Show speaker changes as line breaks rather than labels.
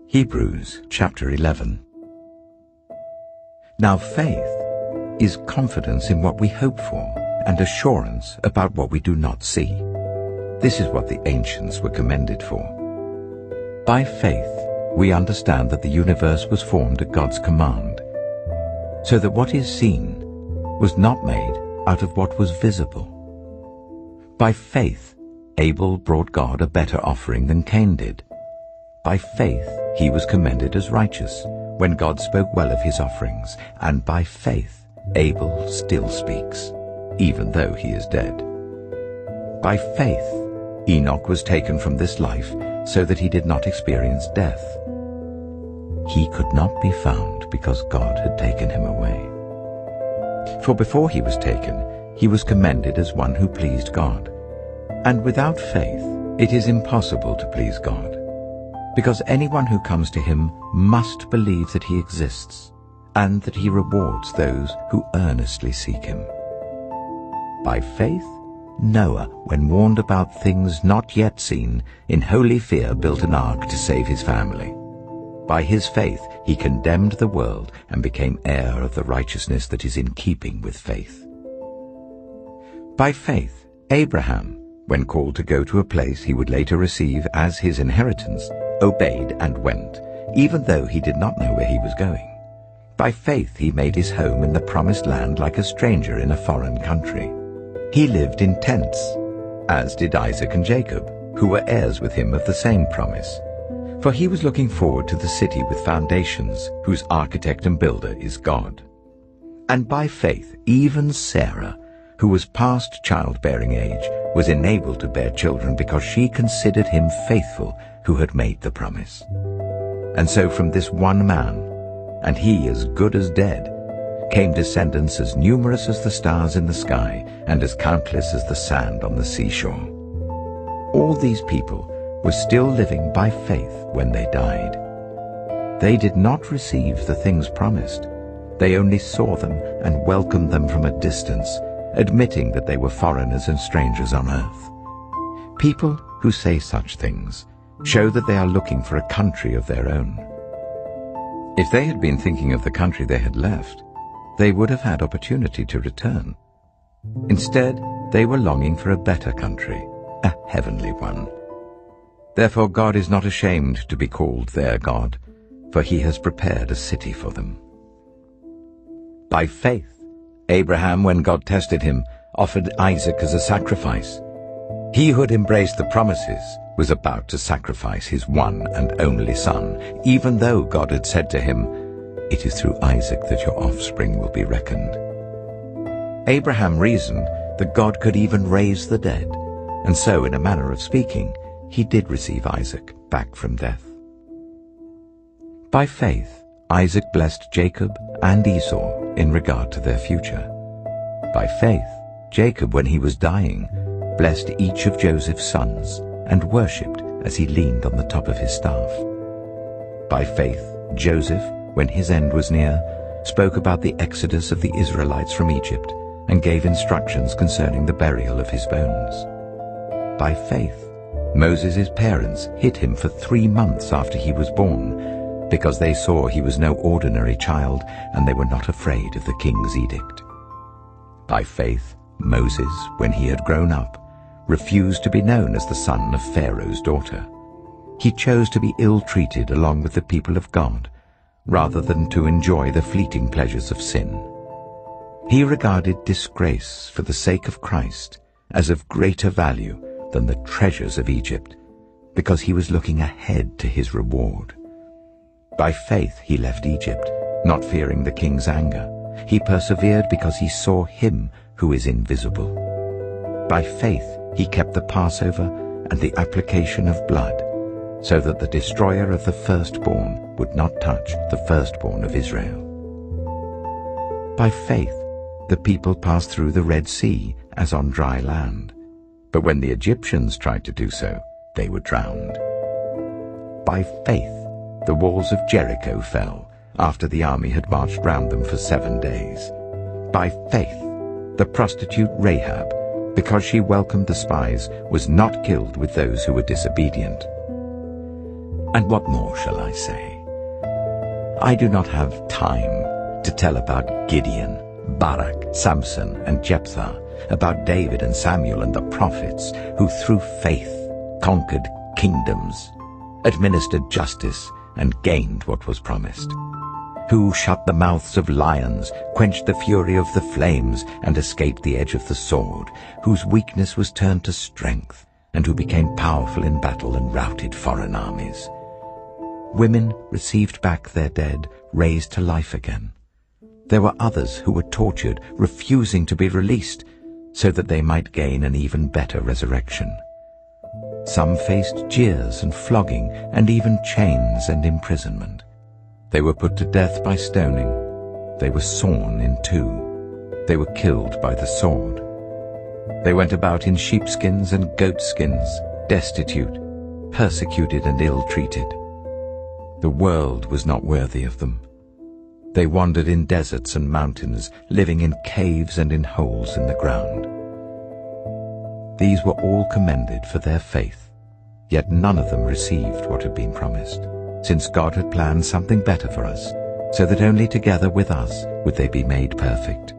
Hebrews chapter 11. Now faith is confidence in what we hope for and assurance about what we do not see. This is what the ancients were commended for. By faith we understand that the universe was formed at God's command, so that what is seen was not made out of what was visible. By faith Abel brought God a better offering than Cain did. By faith he was commended as righteous when God spoke well of his offerings, and by faith Abel still speaks, even though he is dead. By faith Enoch was taken from this life so that he did not experience death. He could not be found because God had taken him away. For before he was taken, he was commended as one who pleased God. And without faith it is impossible to please God, because anyone who comes to him must believe that he exists, and that he rewards those who earnestly seek him. By faith Noah, when warned about things not yet seen, in holy fear built an ark to save his family. By his faith he condemned the world and became heir of the righteousness that is in keeping with faith. By faith Abraham, when called to go to a place he would later receive as his inheritance, obeyed and went, even though he did not know where he was going. By faith he made his home in the promised land like a stranger in a foreign country. He lived in tents, as did Isaac and Jacob, who were heirs with him of the same promise. For he was looking forward to the city with foundations, whose architect and builder is God. And by faith even Sarah, who was past childbearing age, was enabled to bear children because she considered him faithful who had made the promise. And so from this one man, and he as good as dead, came descendants as numerous as the stars in the sky and as countless as the sand on the seashore. All these people were still living by faith when they died. They did not receive the things promised. They only saw them and welcomed them from a distance, admitting that they were foreigners and strangers on earth. People who say such things show that they are looking for a country of their own. If they had been thinking of the country they had left, they would have had opportunity to return. Instead, they were longing for a better country, a heavenly one. Therefore God is not ashamed to be called their God, for he has prepared a city for them. By faith Abraham, when God tested him, offered Isaac as a sacrifice. He who had embraced the promises was about to sacrifice his one and only son, even though God had said to him, "It is through Isaac that your offspring will be reckoned." Abraham reasoned that God could even raise the dead, and so, in a manner of speaking, he did receive Isaac back from death. By faith Isaac blessed Jacob and Esau in regard to their future. By faith Jacob, when he was dying, blessed each of Joseph's sons and worshipped as he leaned on the top of his staff. By faith Joseph, when his end was near, spoke about the exodus of the Israelites from Egypt and gave instructions concerning the burial of his bones. By faith Moses' parents hid him for 3 months after he was born, because they saw he was no ordinary child, and they were not afraid of the king's edict. By faith Moses, when he had grown up, refused to be known as the son of Pharaoh's daughter. He chose to be ill-treated along with the people of God, rather than to enjoy the fleeting pleasures of sin. He regarded disgrace for the sake of Christ as of greater value than the treasures of Egypt, because he was looking ahead to his reward. By faith he left Egypt, not fearing the king's anger. He persevered because he saw him who is invisible. By faith he kept the Passover and the application of blood, so that the destroyer of the firstborn would not touch the firstborn of Israel. By faith the people passed through the Red Sea as on dry land, but when the Egyptians tried to do so, they were drowned. By faith the walls of Jericho fell after the army had marched round them for 7 days. By faith the prostitute Rahab, because she welcomed the spies, was not killed with those who were disobedient. And what more shall I say? I do not have time to tell about Gideon, Barak, Samson, and Jephthah, about David and Samuel and the prophets, who through faith conquered kingdoms, administered justice, and gained what was promised, who shut the mouths of lions, quenched the fury of the flames, and escaped the edge of the sword, whose weakness was turned to strength, and who became powerful in battle and routed foreign armies. Women received back their dead, raised to life again. There were others who were tortured, refusing to be released, so that they might gain an even better resurrection. Some faced jeers and flogging, and even chains and imprisonment. They were put to death by stoning. They were sawn in two. They were killed by the sword. They went about in sheepskins and goatskins, destitute, persecuted and ill-treated. The world was not worthy of them. They wandered in deserts and mountains, living in caves and in holes in the ground. These were all commended for their faith, yet none of them received what had been promised, since God had planned something better for us, so that only together with us would they be made perfect.